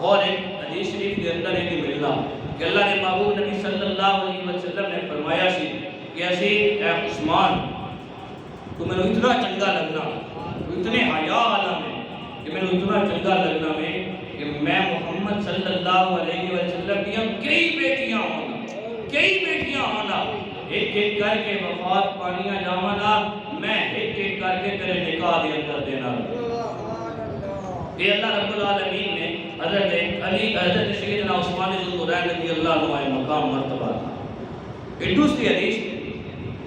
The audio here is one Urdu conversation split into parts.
اور ایک حدیث شریف کے اندر یہ ملنا کہ اللہ نے محبوب نبی صلی اللہ علیہ وسلم نے فرمایا سی کہ ایسی اے عثمان تو میں اتنا چنگا لگنا اتنے حیا والا میں کہ میں اتنا چنگا لگنا میں کہ میں محمد صلی اللہ علیہ وسلم کی کئی بیٹیاں ہونا ایک ایک کر کے وفات پانیاں جامانا میں ایک ایک کر کے تیرے نکاح دے اندر دینا یہ اللہ رب العالمین نے حضرت علی حضرت سیدنا عثمان ذوالنورین رضی اللہ عنہ مقام مرتبہ ایک دوسری حدیث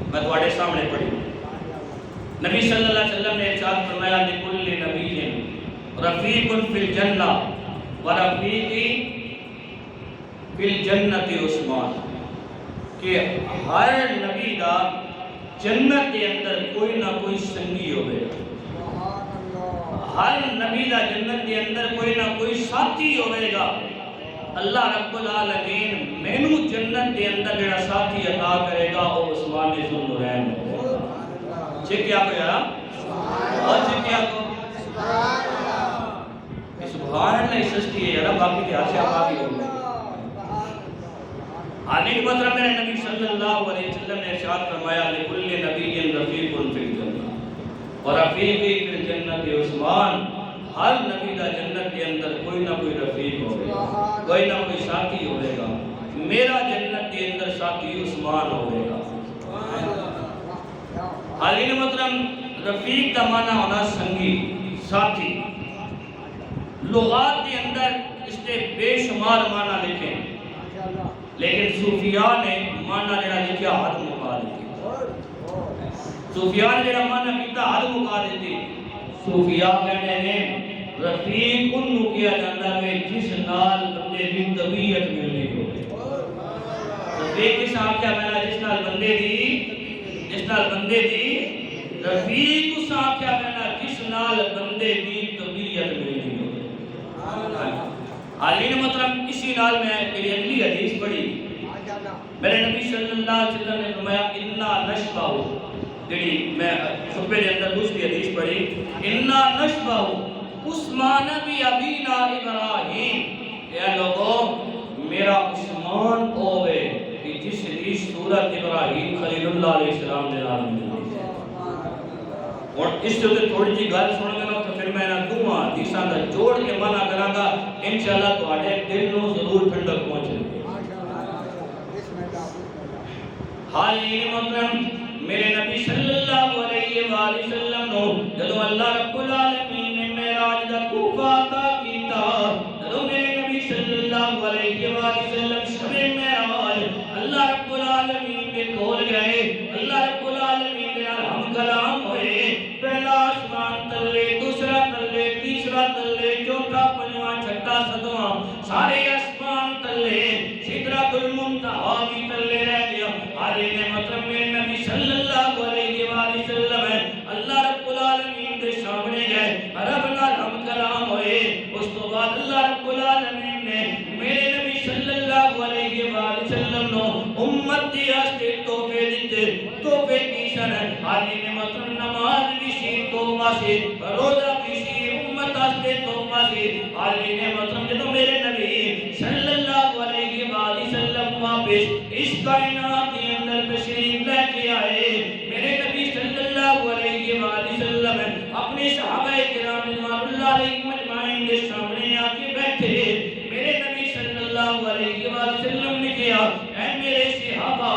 میں تمہارے سامنے پڑھی نبی صلی اللہ علیہ وسلم نے ارشاد فرمایا لکل نبی رفیق فی الجنہ ورفیقی فی الجنت عثمان کہ ہر نبی دا جنت کے اندر کوئی نہ کوئی سنگی ہوئے ہر نبی دا جنت کے اندر کوئی نہ کوئی ساتھی ہوئے گا اللہ رب العالمین مینو جنت کے اندر جڑا ساتھی عطا کرے گا وہ عثمان ذوالنورین کیا کہا اور کیا کو سبحان اللہ اس کی ہے یار باقی کے آسے آپ آگے ہوگا آنے کی بطرہ میرے نبی صلی اللہ علیہ وسلم نے ارشاد فرمایا لکل نبی رفیق فی الجنہ اور رفیقی فی الجنت عثمان ہر نبی دا جنت کے اندر کوئی نہ کوئی رفیق ہوگا کوئی نہ کوئی ساتھی ہوگا میرا جنت کے اندر ساتھی عثمان ہوگا حالین محترم رفیق کا معنی ہونا سنگی ساتھی لغات کے اندر اس نے بے شمار معنی لکھے لیکن صوفیاء نے معنی جڑا لکھیا حد مقا دیتی صوفیاء نے جڑا معنی کیتا حد مقا دیتی صوفیاء کہنے ہیں رفیق انہوں کیا جاندہ ہے جس نال بندے دی طبیعت ملنے کو رفیق کس آنکھیا مینا جس نال بندے دی رفیق اس آنکھیا مینا جس نال بندے دی طبیعت ملنے کو حالین محترم اسی نال میں میری اگلی حدیث پڑھی میرے نبی صلی اللہ علیہ وسلم نے فرمایا انا نشبہو جڑی میں خطبے کے اندر دوسری حدیث پڑھی انا نشبہو عثمان بی ابینا ابراہیم اے لوگوں میرا عثمان ہوئے کہ جس دی صورت ابراہیم خلیل اللہ علیہ السلام نے نام ملی اور اس سے تھوڑی جی گل سن گے نا تو پھر میں نا دعا حدیثاں دا جوڑ کے منع کراں گا انشاءاللہ تواڈے دل نو ضرور ٹھنڈک پہنچے حالی محترم میرے نبی صلی اللہ علیہ وآلہ وسلم نو جدو اللہ رب العالمین نے معراج دا کوفہ عطا کیتا جدو میرے نبی صلی اللہ علیہ وآلہ وسلم شب معراج اللہ رب العالمین کے کول گئے اللہ رب العالمین نے ہم کلام ہوئے پہلا آسمان تلے دوسرا تلے تیسرا تلے چوتھا پنجواں چھٹا ساتواں سارے آسمان تلے سدرۃ المنتہا بھی تلے رہ گیا حالین محترم میرے نبی صلی اللہ علیہ وآلہ وسلم اللہ رب العالمین کے سامنے گئے رب نال ہم کلام ہوئے اس تو بعد اللہ رب العالمین نے میرے نبی صلی اللہ علیہ وآلہ وسلم نو امت دی واسطے تحفے دیتے تحفے کی شان حالین محترم نماز بھی سی توبہ سے روزہ بھی سی امت واسطے توبہ سے حالین محترم جدو میرے نبی صلی اللہ علیہ وآلہ وسلم واپس اس کائنات کے اندر تشریف لے کے آئے میرے نبی صلی اللہ علیہ وآلہ وسلم اپنے صحابہ کرام رضوان اللہ علیہم اجمعین کے سامنے آ کے بیٹھے میرے نبی صلی اللہ علیہ وآلہ وسلم نے کہا اے میرے صحابہ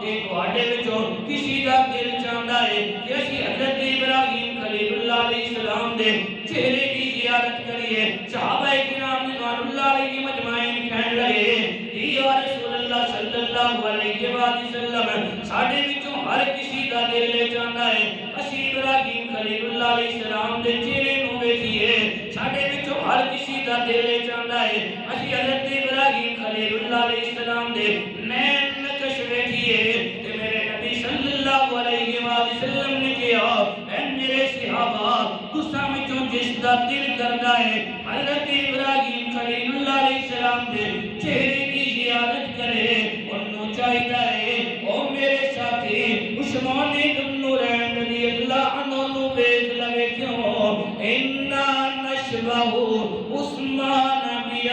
کہ تواڈے وچوں کسی دا دل چاہندا ہے کہ اسی حضرت ابراہیم خلیل اللہ علیہ السلام دے چہرے کی زیارت کریے صحابہ کرام رضوان اللہ علیہم اجمعین کہنے لگے یا رسول اللہ صلی اللہ علیہ وآلہ وسلم ساڈے وچوں ہر کسی دا دل لے چاہندا ہے اسی ابراہیم خلیل اللہ علیہ السلام دے چہرے نوں ویکھیے ساڈے وچوں ہر کسی دا دل لے چاہندا ہے اسی حضرت ابراہیم خلیل اللہ علیہ السلام دے نین نقش ویکھیے تے میرے نبی صلی اللہ علیہ وآلہ وسلم نے کہا اے میرے صحابہ تساں وچوں جس دا دل کردا ہے حضرت ابراہیم خلیل اللہ علیہ السلام دے چہرے کی زیارت کرے انہوں چاہیدہ ہے او میرے ساتھی عثمان ذوالنورین رضی اللہ عنہ نو بیت لگے کیوں انا نشبہ عثمان بی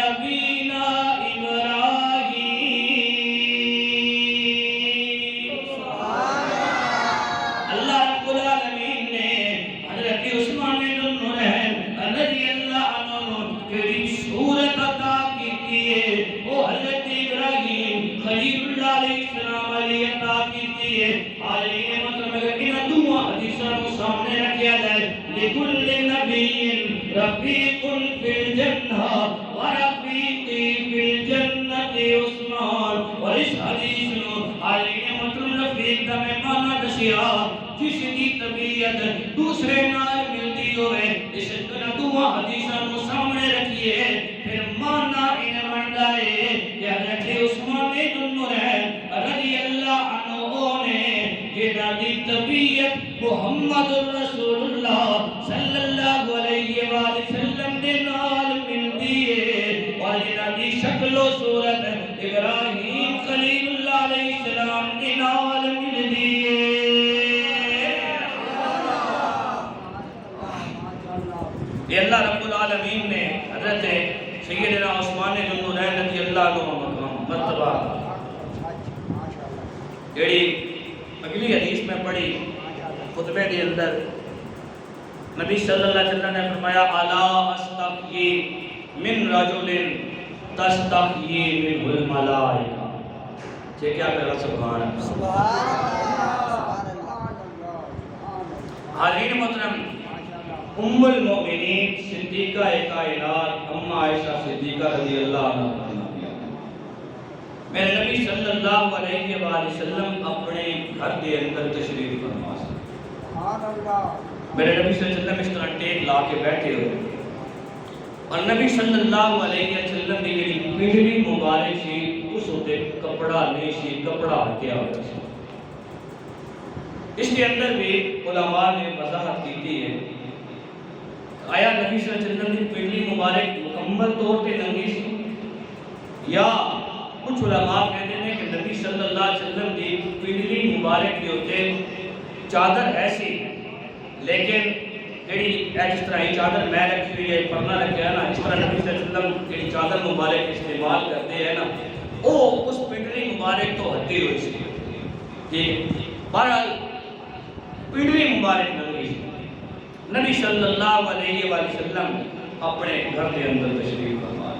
وچ صورت عطا کیتی ہے وہ حضرت ابراہیم خلیل اللہ علیہ السلام علیہ عطا کیتی ہے حالین مطلب اگر ان دو حدیثاں کو سامنے رکھیا جائے لکل نبی رفیق فی الجنہ ورفیقی فی الجنت عثمان اور اس حدیث نو حالین مطلب رفیق دا میں مانا دسیا جس دی طبیعت دوسرے نال ملتی ہوئے اس طرح دو حدیثاں کو سامنے رکھیے پھر مانا انہیں بنتا ہے کہ حضرت عثمان بن نورین رضی اللہ عنہ نے جنہ دی طبیعت محمد رسول اللہ صلی اللہ علیہ وآلہ وسلم دے نال ملتی ہے اور جنہ دی شکل و صورت ابراہیم خلیل اللہ علیہ السلام دے نال ملتی ہے یہ اللہ رب العالمین نے حضرت سیدنا عثمان بن نورین رضی اللہ عنہ مرتبہ جڑی اگلی حدیث میں پڑھی خطبے کے اندر نبی صلی اللہ علیہ وسلم نے فرمایا الا استحیی من رجل تستحیی منہ الملائکہ یہ کیا کہہ رہا سبحان اللہ سبحان اللہ حاضرین محترم ام المؤمنین صدیقہ کائنات ام عائشہ صدیقہ رضی اللہ عنہ میرے نبی صلی اللہ علیہ وآلہ وسلم اپنے گھر کے اندر تشریف فرما سکتے میرے نبی صلی اللہ علیہ وسلم اس طرح ٹیک لا کے بیٹھے ہوئے اور نبی صلی اللہ علیہ وسلم نے یہ پگڑی مبارک سی اس ہوتے کپڑا نہیں سی کپڑا ہٹیا ہوتا سی اس کے اندر بھی علماء نے وضاحت کی ہے آیا نبی صلی اللہ علیہ وسلم کی پگڑی مبارک مکمل طور پہ ننگی سی یا کچھ علماء کہتے ہیں کہ نبی صلی اللہ علیہ وسلم کی پگڑی مبارک کے ہوتے چادر ایسی لیکن جڑی جس طرح یہ چادر میں رکھی ہوئی ہے پرنا رکھا ہے نا اس طرح نبی صلی اللہ علیہ وسلم جڑی چادر مبارک استعمال کرتے ہیں نا وہ اس پگڑی مبارک تو ہٹی ہوئی سی ٹھیک بہرحال پگڑی مبارک ننگی سی نبی صلی اللہ علیہ وآلہ وسلم اپنے گھر کے اندر تشریف فرما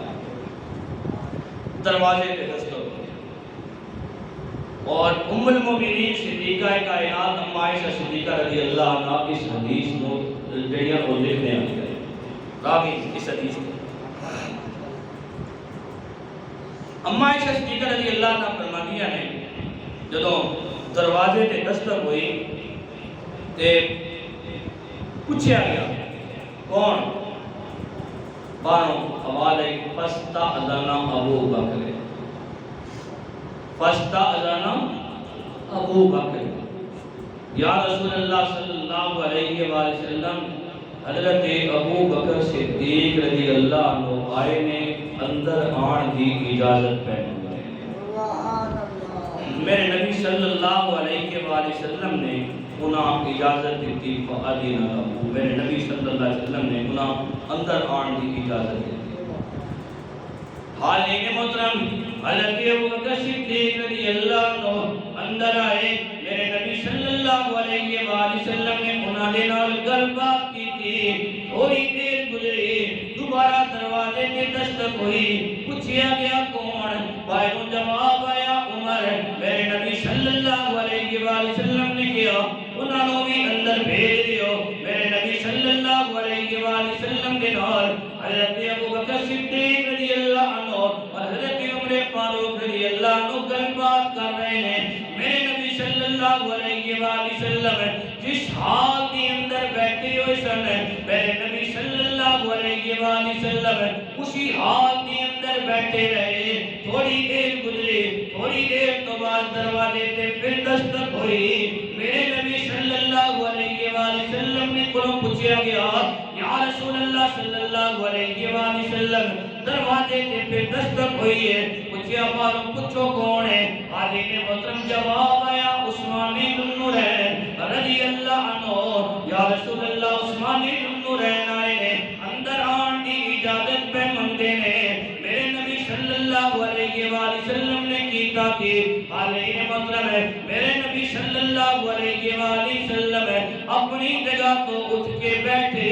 دروازے پہ دستک اور ام المؤمنین صدیقہ کائنات ام عائشہ صدیقہ رضی اللہ عنہ اس حدیث کو جڑیاں کو لکھنے آ گئے راوی اس حدیث کو ام عائشہ صدیقہ رضی اللہ عنہ فرمانیہ نے جدوں دروازے پہ دستک ہوئی تے پوچھا گیا کون بانو آواز ہے فاستأذن ابو بکر فاستأذن ابو بکر یا رسول اللہ صلی اللہ علیہ وآلہ وسلم حضرت ابو بکر صدیق رضی اللہ عنہ آئے نے اندر آن دی اجازت پہنے میرے نبی صلی اللہ علیہ وآلہ وسلم نے انہاں اجازت دیتی فَأَذِنَ لَهُ میرے نبی صلی اللہ علیہ وسلم نے انہاں اندر آن دی اجازت دیتی حالین محترم حضرت ابو بکر صدیق رضی اللہ عنہ اندر آئے میرے نبی صلی اللہ علیہ وآلہ وسلم نے انہاں دے نال گل بات کی تھی تھوڑی دیر گزری دوبارہ دروازے میں دستک ہوئی پوچھا گیا کون باہروں جواب آیا عمر میرے نبی صلی اللہ علیہ وآلہ وسلم نے کیا انہاں نو بھی اندر بھیج دیو میرے نبی صلی اللہ علیہ وآلہ وسلم کے نال حضرت ابو بکر صدیق رضی اللہ عنہ اور حضرت عمر فاروق رضی اللہ عنہ گل بات کر رہے ہیں میرے نبی صلی اللہ علیہ وآلہ وسلم جس حال کے اندر بیٹھے ہوئے سن میرے نبی صلی اللہ علیہ وآلہ وسلم اسی حال کے اندر بیٹھے رہے تھوڑی دیر گزری تھوڑی دیر تو بعد دروازے تے پھر دستک ہوئی میرے نبی صلی اللہ علیہ وآلہ وسلم نے کو پوچھا گیا یا رسول اللہ صلی اللہ علیہ وآلہ وسلم دروازے تے پھر دستک ہوئی ہے پوچھا فاروق پوچھو کون ہے علی نے محترم جواب آیا عثمان بن نورین رضی اللہ عنہ یا رسول اللہ عثمان بن نورین آئے نے اندر آن دی اجازت پہ مندے نے میرے نبی صلی اللہ علیہ وآلہ وسلم نے کیتا کہ علی نے محترم ہے میرے نبی صلی اللہ علیہ وآلہ وسلم اپنی جگہ تو اٹھ کے بیٹھے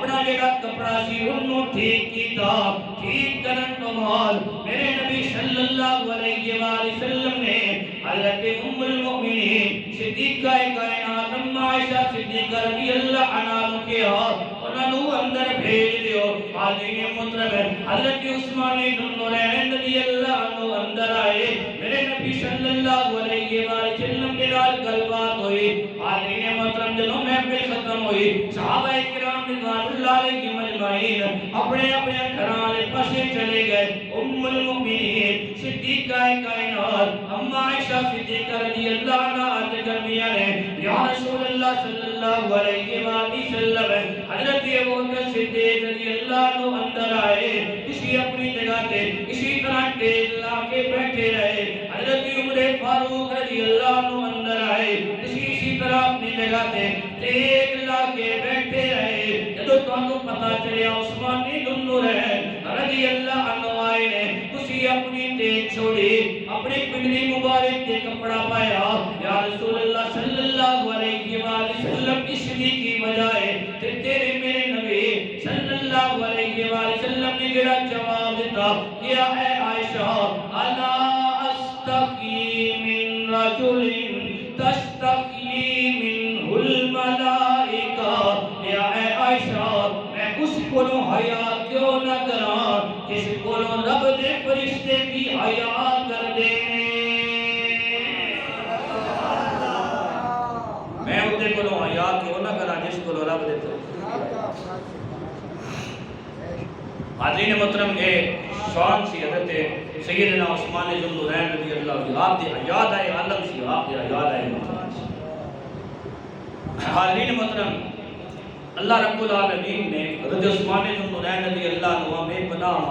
اپنا جڑا کپڑا سی انہوں ٹھیک کیتا ٹھیک کرن تو بعد میرے نبی صلی اللہ علیہ وآلہ وسلم نے حضرت ام المؤمنین صدیقہ کائنات ام عائشہ صدیقہ رضی اللہ عنہ کے انہوں اندر بھیج دیو حاضرین محترم حضرت عثمان بن نورین رضی اللہ عنہ اندر آئے میرے نبی صلی اللہ علیہ وآلہ وسلم کے نال گل بات ہوئی حاضرین محترم جنہوں محفل ختم ہوئی صحابہ کرام رضوان اللہ علیہ مجمعین اپنے اپنے گھرانے پسے چلے گئے ام المؤمنین صدیقہ کائنات ام عائشہ صدیقہ رضی اللہ عنہ کے درمیان ہے یا رسول اللہ صلی اللہ علیہ وآلہ وسلم حضرت ابوبکر صدیق رضی اللہ عنہ اندر آئے کسی اپنی جگہ تے اسی طرح ٹیک لا کے بیٹھے رہے حضرت عمر فاروق رضی اللہ عنہ اندر آئے اسی طرح اپنی جگہ تے ٹیک لا کے بیٹھے رہے جدو تو پتا چلیا عثمان بن نورین رضی اللہ عنہ آئے نے کسی اپنی ٹیک چھوڑی اپنی پگڑی مبارک کے کپڑا پایا یا رسول اللہ صلی اللہ علیہ وآلہ وسلم اس کی وجہ ہے تیرے میرے نبی صلی اللہ علیہ وآلہ وسلم نے گڑا جواب دیتا کیا ہے عائشہ الا استقی من رجل تستقی منہ الملائکہ یا اے عائشہ میں اس کو حیا کیوں نہ کرا جس کو رب دے فرشتے بھی حیا کر دینے میں اُدے کو حیا کیوں نہ کرا جس کو رب دے حاضرین محترم اے شان سی حضرت سیدنا عثمان بن نورین رضی اللہ عنہ آپ دے حیات آئے عالم سی آپ دے حیات آئے حاضرین محترم اللہ رب العالمین نے حضرت عثمان بن نورین رضی اللہ عنہ میں پناہ